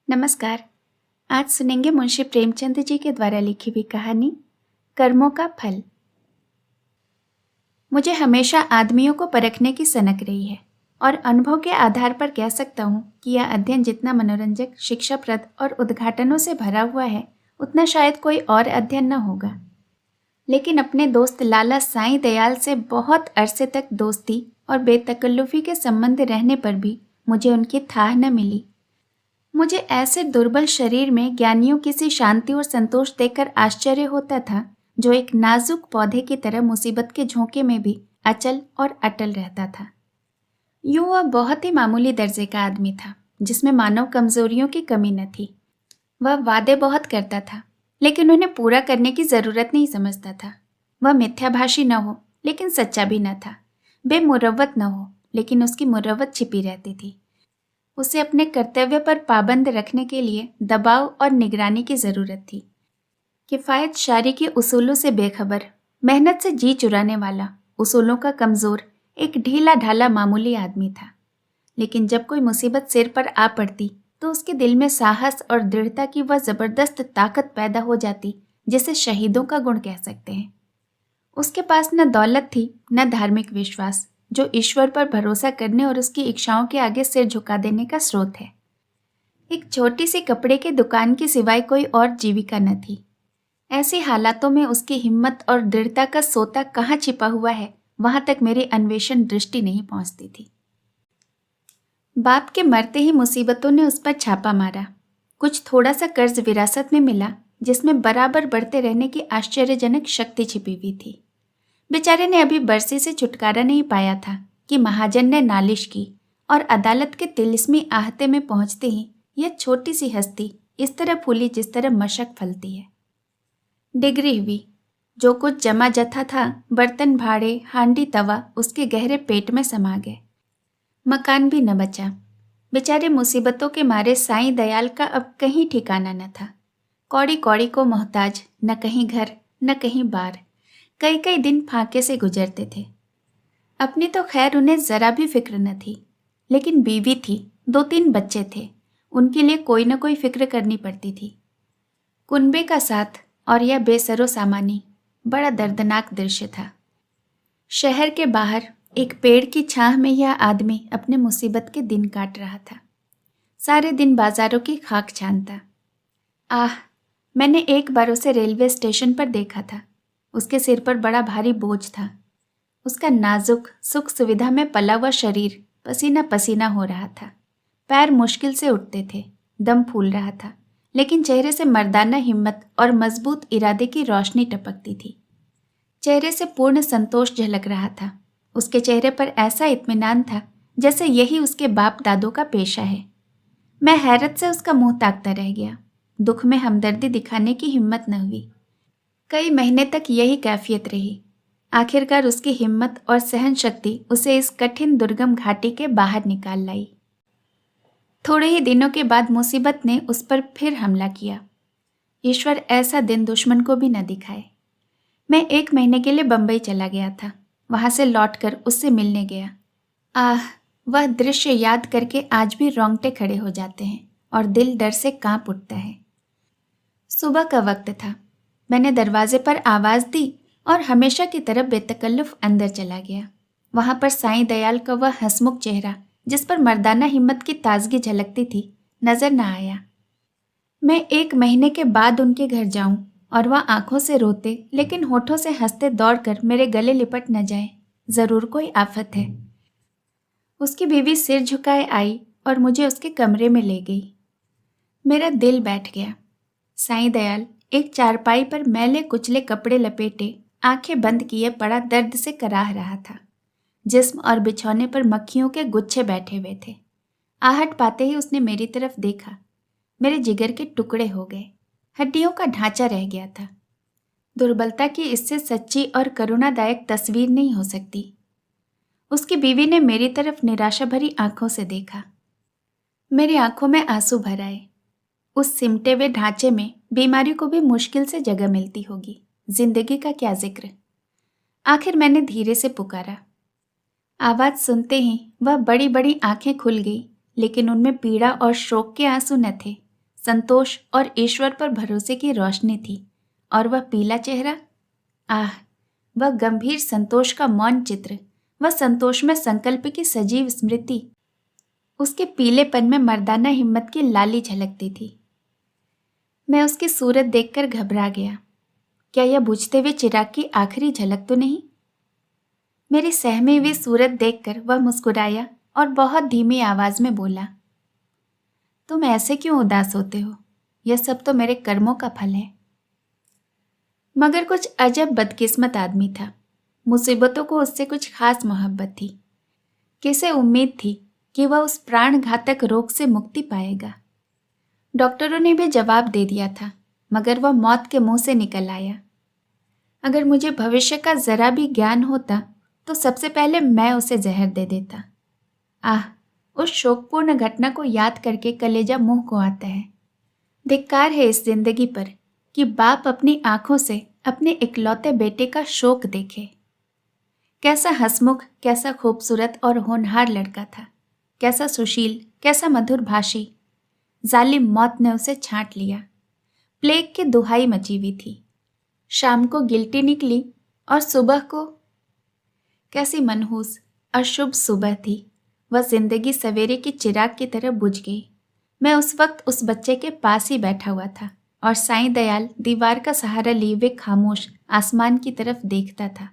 नमस्कार। आज सुनेंगे मुंशी प्रेमचंद जी के द्वारा लिखी हुई कहानी कर्मों का फल। मुझे हमेशा आदमियों को परखने की सनक रही है और अनुभव के आधार पर कह सकता हूँ कि यह अध्ययन जितना मनोरंजक, शिक्षाप्रद और उद्घाटनों से भरा हुआ है, उतना शायद कोई और अध्ययन न होगा। लेकिन अपने दोस्त लाला साईं दयाल से बहुत अरसे तक दोस्ती और बेतकल्लुफी के संबंध रहने पर भी मुझे उनकी थाह न मिली। मुझे ऐसे दुर्बल शरीर में ज्ञानियों की सी शांति और संतोष देखकर आश्चर्य होता था, जो एक नाजुक पौधे की तरह मुसीबत के झोंके में भी अचल और अटल रहता था। यूं वह बहुत ही मामूली दर्जे का आदमी था, जिसमें मानव कमजोरियों की कमी न थी। वह वादे बहुत करता था, लेकिन उन्हें पूरा करने की जरूरत नहीं समझता था। वह मिथ्याभाषी न हो, लेकिन सच्चा भी न था। बेमुरव्वत न हो, लेकिन उसकी मुरव्वत छिपी रहती थी। उसे अपने कर्तव्य पर पाबंद रखने के लिए दबाव और निगरानी की जरूरत थी। किफायत शारी के उसूलों से बेखबर, मेहनत से जी चुराने वाला, उसूलों का कमजोर, एक ढीला ढाला मामूली आदमी था। लेकिन जब कोई मुसीबत सिर पर आ पड़ती तो उसके दिल में साहस और दृढ़ता की वह जबरदस्त ताकत पैदा हो जाती, जिसे शहीदों का गुण कह सकते हैं। उसके पास न दौलत थी, न धार्मिक विश्वास, जो ईश्वर पर भरोसा करने और उसकी इच्छाओं के आगे सिर झुका देने का स्रोत है। एक छोटी सी कपड़े की दुकान के सिवाय कोई और जीविका न थी। ऐसी हालातों में उसकी हिम्मत और दृढ़ता का सोता कहाँ छिपा हुआ है, वहां तक मेरी अन्वेषण दृष्टि नहीं पहुंचती थी। बाप के मरते ही मुसीबतों ने उस पर छापा मारा। कुछ थोड़ा सा कर्ज विरासत में मिला, जिसमें बराबर बढ़ते रहने की आश्चर्यजनक शक्ति छिपी हुई थी। बेचारे ने अभी बरसी से छुटकारा नहीं पाया था कि महाजन ने नालिश की और अदालत के तिलिस्मी आहते में पहुंचते ही यह छोटी सी हस्ती इस तरह फूली जिस तरह मशक फलती है। डिग्री हुई। जो कुछ जमा जथा था, बर्तन भाड़े, हांडी तवा, उसके गहरे पेट में समा गए। मकान भी न बचा। बेचारे मुसीबतों के मारे साईं दयाल का अब कहीं ठिकाना न था। कौड़ी कौड़ी को मोहताज, न कहीं घर न कहीं बार। कई कई दिन फाके से गुजरते थे। अपनी तो खैर उन्हें जरा भी फिक्र न थी, लेकिन बीवी थी, 2-3 बच्चे थे, उनके लिए कोई न कोई फिक्र करनी पड़ती थी। कुनबे का साथ और यह बेसरो सामानी बड़ा दर्दनाक दृश्य था। शहर के बाहर एक पेड़ की छांव में यह आदमी अपने मुसीबत के दिन काट रहा था। सारे दिन बाजारों की खाक छानता। आह, मैंने एक बार उसे रेलवे स्टेशन पर देखा था। उसके सिर पर बड़ा भारी बोझ था। उसका नाजुक, सुख सुविधा में पला हुआ शरीर पसीना पसीना हो रहा था। पैर मुश्किल से उठते थे, दम फूल रहा था, लेकिन चेहरे से मर्दाना हिम्मत और मजबूत इरादे की रोशनी टपकती थी। चेहरे से पूर्ण संतोष झलक रहा था। उसके चेहरे पर ऐसा इत्मीनान था जैसे यही उसके बाप दादों का पेशा है। मैं हैरत से उसका मुंह ताकता रह गया। दुख में हमदर्दी दिखाने की हिम्मत न हुई। कई महीने तक यही कैफियत रही। आखिरकार उसकी हिम्मत और सहन शक्ति उसे इस कठिन दुर्गम घाटी के बाहर निकाल लाई। थोड़े ही दिनों के बाद मुसीबत ने उस पर फिर हमला किया। ईश्वर ऐसा दिन दुश्मन को भी न दिखाए। मैं 1 महीने के लिए बंबई चला गया था। वहां से लौटकर उससे मिलने गया। आह, वह दृश्य याद करके आज भी रोंगटे खड़े हो जाते हैं और दिल डर से कांप उठता है। सुबह का वक्त था। मैंने दरवाजे पर आवाज दी और हमेशा की तरह बेतकल्लुफ अंदर चला गया। वहां पर साईं दयाल का वह हंसमुख चेहरा, जिस पर मर्दाना हिम्मत की ताजगी झलकती थी, नजर न आया। मैं 1 महीने के बाद उनके घर जाऊं और वह आंखों से रोते लेकिन होठों से हंसते दौड़कर मेरे गले लिपट न जाए, जरूर कोई आफत है। उसकी बीवी सिर झुकाए आई और मुझे उसके कमरे में ले गई। मेरा दिल बैठ गया। साईं दयाल एक चारपाई पर मैले कुचले कपड़े लपेटे, आंखें बंद किए बड़ा दर्द से कराह रहा था। जिस्म और बिछौने पर मक्खियों के गुच्छे बैठे हुए थे। आहट पाते ही उसने मेरी तरफ देखा। मेरे जिगर के टुकड़े हो गए। हड्डियों का ढांचा रह गया था। दुर्बलता की इससे सच्ची और करुणादायक तस्वीर नहीं हो सकती। उसकी बीवी ने मेरी तरफ निराशा भरी आंखों से देखा। मेरी आंखों में आंसू भर आए। उस सिमटे हुए ढांचे में बीमारी को भी मुश्किल से जगह मिलती होगी, जिंदगी का क्या जिक्र। आखिर मैंने धीरे से पुकारा। आवाज सुनते ही वह बड़ी बड़ी आंखें खुल गई, लेकिन उनमें पीड़ा और शोक के आंसू न थे, संतोष और ईश्वर पर भरोसे की रोशनी थी। और वह पीला चेहरा, आह, वह गंभीर संतोष का मौन चित्र, वह संतोष में संकल्प की सजीव स्मृति। उसके पीलेपन में मर्दाना हिम्मत की लाली झलकती थी। मैं उसकी सूरत देखकर घबरा गया। क्या यह बुझते हुए चिराग की आखिरी झलक तो नहीं? मेरी सहमी हुई सूरत देखकर वह मुस्कुराया और बहुत धीमी आवाज में बोला, तुम ऐसे क्यों उदास होते हो? यह सब तो मेरे कर्मों का फल है। मगर कुछ अजब बदकिस्मत आदमी था। मुसीबतों को उससे कुछ खास मोहब्बत थी। किसे उम्मीद थी कि वह उस प्राण घातक रोग से मुक्ति पाएगा। डॉक्टरों ने भी जवाब दे दिया था, मगर वह मौत के मुंह से निकल आया। अगर मुझे भविष्य का जरा भी ज्ञान होता तो सबसे पहले मैं उसे जहर दे देता। आह, उस शोकपूर्ण घटना को याद करके कलेजा मुंह को आता है। धिक्कार है इस जिंदगी पर कि बाप अपनी आंखों से अपने इकलौते बेटे का शोक देखे। कैसा हंसमुख, कैसा खूबसूरत और होनहार लड़का था, कैसा सुशील, कैसा मधुर भाषी। जालिम मौत ने उसे छांट लिया। प्लेग की दुहाई मची हुई थी। शाम को गिल्टी निकली और सुबह को, कैसी मनहूस अशुभ सुबह थी। वह जिंदगी सवेरे की चिराग की तरह बुझ गई। मैं उस वक्त उस बच्चे के पास ही बैठा हुआ था और साईं दयाल दीवार का सहारा लिए हुए खामोश आसमान की तरफ देखता था।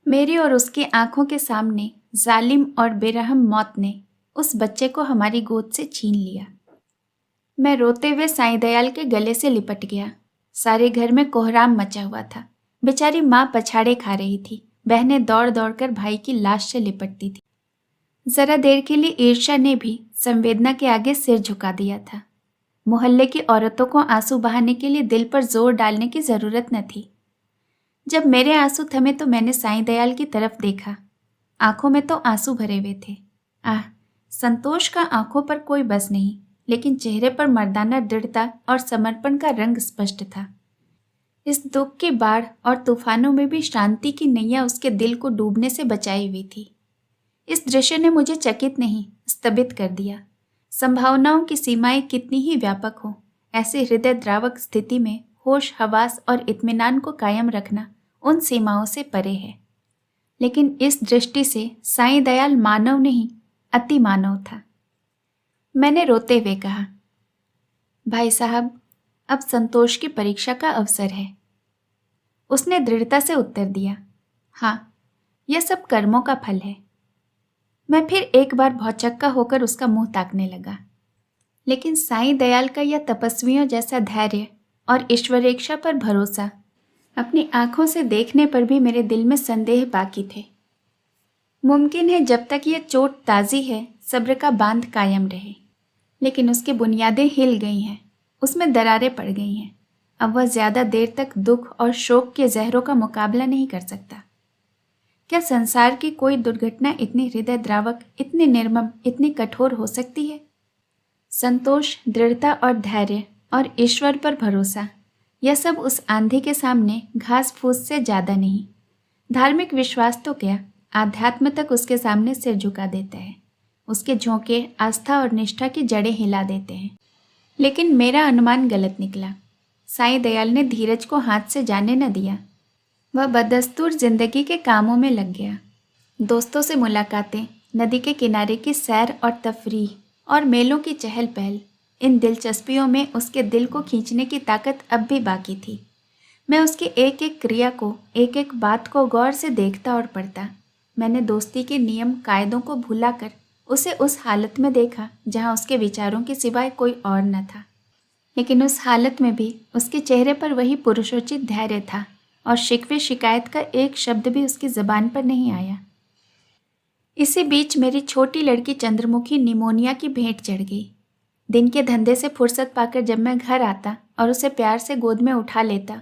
मेरी और उसकी आंखों के सामने जालिम और बेरहम मौत ने उस बच्चे को हमारी गोद से छीन लिया। मैं रोते हुए साईं दयाल के गले से लिपट गया। सारे घर में कोहराम मचा हुआ था। बेचारी माँ पछाड़े खा रही थी। बहनें दौड़ दौड़ कर भाई की लाश से लिपटती थी। जरा देर के लिए ईर्ष्या ने भी संवेदना के आगे सिर झुका दिया था। मोहल्ले की औरतों को आंसू बहाने के लिए दिल पर जोर डालने की जरूरत न थी। जब मेरे आंसू थमे तो मैंने साईं दयाल की तरफ देखा। आंखों में तो आंसू भरे हुए थे। आह, संतोष का आंखों पर कोई बस नहीं, लेकिन चेहरे पर मर्दाना दृढ़ता और समर्पण का रंग स्पष्ट था। इस दुख की बाढ़ और तूफानों में भी शांति की नैया उसके दिल को डूबने से बचाई हुई थी। इस दृश्य ने मुझे चकित नहीं, स्तबित कर दिया। संभावनाओं की सीमाएं कितनी ही व्यापक हो, ऐसे हृदय द्रावक स्थिति में होश, हवास और इत्मीनान को कायम रखना उन सीमाओं से परे है। लेकिन इस दृष्टि से साईं दयाल मानव नहीं, अति मानव था। मैंने रोते हुए कहा, भाई साहब, अब संतोष की परीक्षा का अवसर है। उसने दृढ़ता से उत्तर दिया, हाँ, यह सब कर्मों का फल है। मैं फिर एक बार भौचक्का होकर उसका मुंह ताकने लगा। लेकिन साईं दयाल का यह तपस्वियों जैसा धैर्य और ईश्वरेच्छा पर भरोसा, अपनी आंखों से देखने पर भी मेरे दिल में संदेह बाकी थे। मुमकिन है जब तक यह चोट ताज़ी है सब्र का बांध कायम रहे, लेकिन उसकी बुनियादें हिल गई हैं, उसमें दरारें पड़ गई हैं। अब वह ज़्यादा देर तक दुख और शोक के जहरों का मुकाबला नहीं कर सकता। क्या संसार की कोई दुर्घटना इतनी हृदय द्रावक, इतनी निर्मम, इतनी कठोर हो सकती है? संतोष, दृढ़ता और धैर्य और ईश्वर पर भरोसा, यह सब उस आंधी के सामने घास फूस से ज़्यादा नहीं। धार्मिक विश्वास तो क्या, आध्यात्म तक उसके सामने सिर झुका देता है। उसके झोंके आस्था और निष्ठा की जड़ें हिला देते हैं। लेकिन मेरा अनुमान गलत निकला। साईं दयाल ने धीरज को हाथ से जाने न दिया। वह बदस्तूर जिंदगी के कामों में लग गया। दोस्तों से मुलाकातें, नदी के किनारे की सैर और तफरीह और मेलों की चहल पहल, इन दिलचस्पियों में उसके दिल को खींचने की ताकत अब भी बाकी थी। मैं उसकी एक एक क्रिया को, एक एक बात को गौर से देखता और पढ़ता। मैंने दोस्ती के नियम कायदों को भुलाकर उसे उस हालत में देखा जहाँ उसके विचारों के सिवाय कोई और न था। लेकिन उस हालत में भी उसके चेहरे पर वही पुरुषोचित धैर्य था और शिकवे शिकायत का एक शब्द भी उसकी ज़बान पर नहीं आया। इसी बीच मेरी छोटी लड़की चंद्रमुखी निमोनिया की भेंट चढ़ गई। दिन के धंधे से फुर्सत पाकर जब मैं घर आता और उसे प्यार से गोद में उठा लेता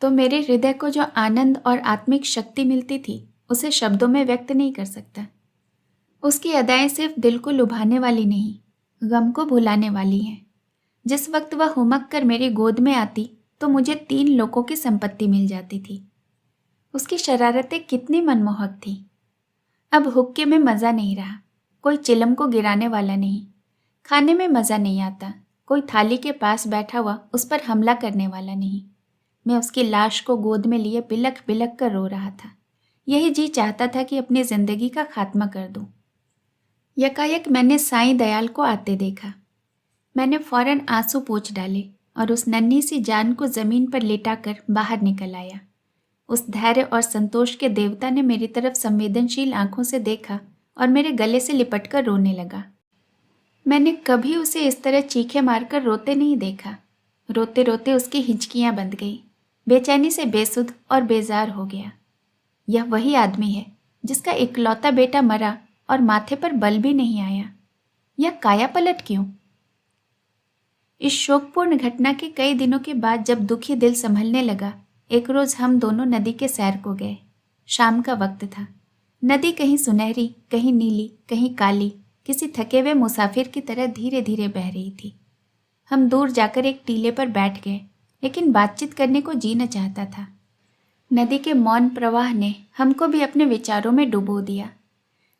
तो मेरे हृदय को जो आनंद और आत्मिक शक्ति मिलती थी उसे शब्दों में व्यक्त नहीं कर सकता। उसकी अदाएं सिर्फ दिल को लुभाने वाली नहीं, गम को भुलाने वाली हैं। जिस वक्त वह हुमक कर मेरी गोद में आती तो मुझे 3 लोगों की संपत्ति मिल जाती थी। उसकी शरारतें कितनी मनमोहक थीं। अब हुक्के में मज़ा नहीं रहा, कोई चिलम को गिराने वाला नहीं। खाने में मज़ा नहीं आता, कोई थाली के पास बैठा हुआ उस पर हमला करने वाला नहीं। मैं उसकी लाश को गोद में लिए बिलख बिलख कर रो रहा था। यही जी चाहता था कि अपनी जिंदगी का खात्मा कर दूं। यकायक मैंने साईं दयाल को आते देखा। मैंने फौरन आंसू पोंछ डाले और उस नन्ही सी जान को जमीन पर लेटाकर बाहर निकल आया। उस धैर्य और संतोष के देवता ने मेरी तरफ संवेदनशील आंखों से देखा और मेरे गले से लिपटकर रोने लगा। मैंने कभी उसे इस तरह चीखें मारकर रोते नहीं देखा। रोते रोते उसकी हिचकियां बंध गई। बेचैनी से बेसुध और बेजार हो गया। यह वही आदमी है जिसका इकलौता बेटा मरा और माथे पर बल भी नहीं आया। यह काया पलट क्यों? इस शोकपूर्ण घटना के कई दिनों के बाद जब दुखी दिल संभलने लगा, एक रोज हम दोनों नदी के सैर को गए। शाम का वक्त था। नदी कहीं सुनहरी, कहीं नीली, कहीं काली, किसी थके हुए मुसाफिर की तरह धीरे धीरे बह रही थी। हम दूर जाकर एक टीले पर बैठ गए, लेकिन बातचीत करने को जी न चाहता था। नदी के मौन प्रवाह ने हमको भी अपने विचारों में डुबो दिया।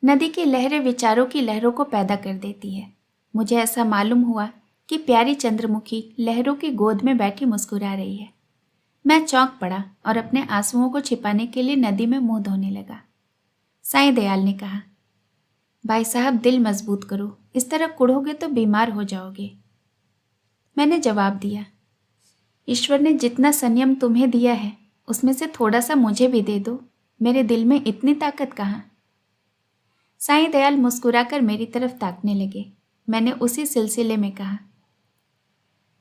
नदी की लहरें विचारों की लहरों को पैदा कर देती है। मुझे ऐसा मालूम हुआ कि प्यारी चंद्रमुखी लहरों की गोद में बैठी मुस्कुरा रही है। मैं चौंक पड़ा और अपने आंसुओं को छिपाने के लिए नदी में मुंह धोने लगा। साईं दयाल ने कहा, भाई साहब दिल मजबूत करो, इस तरह कुढ़ोगे तो बीमार हो जाओगे। मैंने जवाब दिया, ईश्वर ने जितना संयम तुम्हें दिया है उसमें से थोड़ा सा मुझे भी दे दो। मेरे दिल में इतनी ताकत कहाँ। साईं दयाल मुस्कुराकर मेरी तरफ ताकने लगे। मैंने उसी सिलसिले में कहा,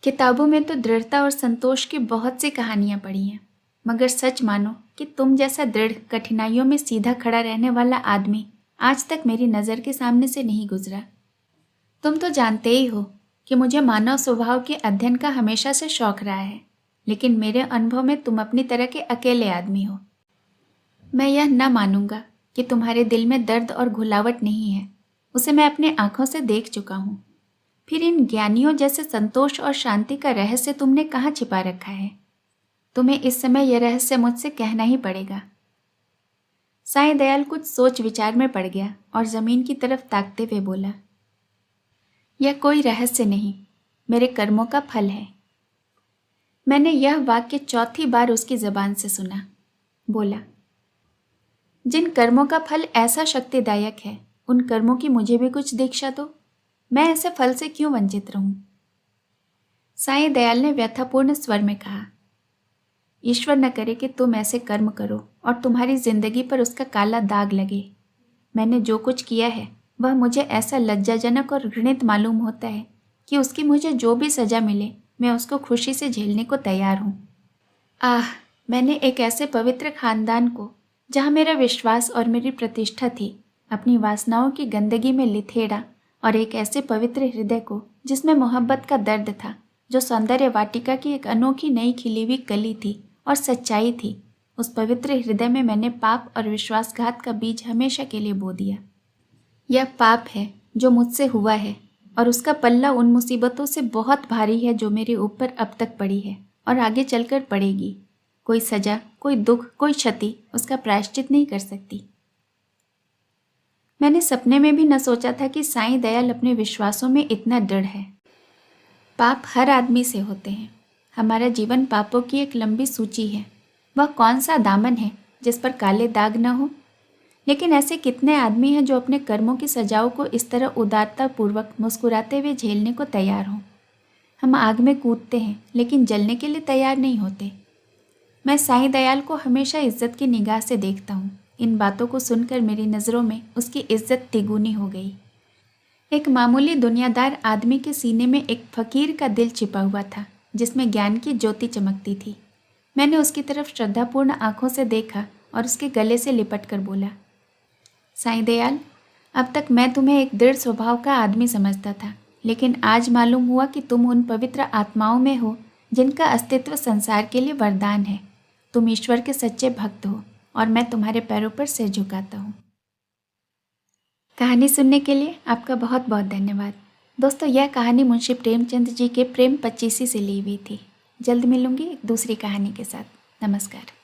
किताबों में तो दृढ़ता और संतोष की बहुत सी कहानियां पढ़ी हैं, मगर सच मानो कि तुम जैसा दृढ़, कठिनाइयों में सीधा खड़ा रहने वाला आदमी आज तक मेरी नज़र के सामने से नहीं गुजरा। तुम तो जानते ही हो कि मुझे मानव स्वभाव के अध्ययन का हमेशा से शौक रहा है, लेकिन मेरे अनुभव में तुम अपनी तरह के अकेले आदमी हो। मैं यह न मानूंगा कि तुम्हारे दिल में दर्द और घुलावट नहीं है, उसे मैं अपने आंखों से देख चुका हूँ। फिर इन ज्ञानियों जैसे संतोष और शांति का रहस्य तुमने कहाँ छिपा रखा है? तुम्हें इस समय यह रहस्य मुझसे कहना ही पड़ेगा। साईं दयाल कुछ सोच विचार में पड़ गया और जमीन की तरफ ताकते हुए बोला, यह कोई रहस्य नहीं, मेरे कर्मों का फल है। मैंने यह वाक्य चौथी बार उसकी जबान से सुना। बोला, जिन कर्मों का फल ऐसा शक्तिदायक है, उन कर्मों की मुझे भी कुछ दीक्षा दो। मैं ऐसे फल से क्यों वंचित रहूं? साईं दयाल ने व्यथापूर्ण स्वर में कहा, ईश्वर न करे कि तुम ऐसे कर्म करो और तुम्हारी जिंदगी पर उसका काला दाग लगे। मैंने जो कुछ किया है वह मुझे ऐसा लज्जाजनक और घृणित मालूम होता है कि उसकी मुझे जो भी सजा मिले मैं उसको खुशी से झेलने को तैयार हूँ। मैंने एक ऐसे पवित्र खानदान को, जहाँ मेरा विश्वास और मेरी प्रतिष्ठा थी, अपनी वासनाओं की गंदगी में लिथेड़ा, और एक ऐसे पवित्र हृदय को जिसमें मोहब्बत का दर्द था, जो सौंदर्य वाटिका की एक अनोखी नई खिली हुई कली थी और सच्चाई थी, उस पवित्र हृदय में मैंने पाप और विश्वासघात का बीज हमेशा के लिए बो दिया। यह पाप है जो मुझसे हुआ है और उसका पल्ला उन मुसीबतों से बहुत भारी है जो मेरे ऊपर अब तक पड़ी है और आगे चलकर पड़ेगी। कोई सजा, कोई दुख, कोई क्षति उसका प्रायश्चित नहीं कर सकती। मैंने सपने में भी न सोचा था कि साईं दयाल अपने विश्वासों में इतना दृढ़ है। पाप हर आदमी से होते हैं। हमारा जीवन पापों की एक लंबी सूची है। वह कौन सा दामन है जिस पर काले दाग न हो? लेकिन ऐसे कितने आदमी हैं जो अपने कर्मों की सजाओं को इस तरह उदारतापूर्वक मुस्कुराते हुए झेलने को तैयार हों। हम आग में कूदते हैं लेकिन जलने के लिए तैयार नहीं होते। मैं साईं दयाल को हमेशा इज्जत की निगाह से देखता हूँ। इन बातों को सुनकर मेरी नज़रों में उसकी इज्जत तिगुनी हो गई। एक मामूली दुनियादार आदमी के सीने में एक फकीर का दिल छिपा हुआ था, जिसमें ज्ञान की ज्योति चमकती थी। मैंने उसकी तरफ श्रद्धापूर्ण आंखों से देखा और उसके गले से लिपट कर बोला, साईं दयाल, अब तक मैं तुम्हें एक दृढ़ स्वभाव का आदमी समझता था, लेकिन आज मालूम हुआ कि तुम उन पवित्र आत्माओं में हो जिनका अस्तित्व संसार के लिए वरदान है। तुम ईश्वर के सच्चे भक्त हो और मैं तुम्हारे पैरों पर सिर झुकाता हूँ। कहानी सुनने के लिए आपका बहुत बहुत धन्यवाद। दोस्तों, यह कहानी मुंशी प्रेमचंद जी के प्रेम 25 से ली हुई थी। जल्द मिलूंगी एक दूसरी कहानी के साथ। नमस्कार।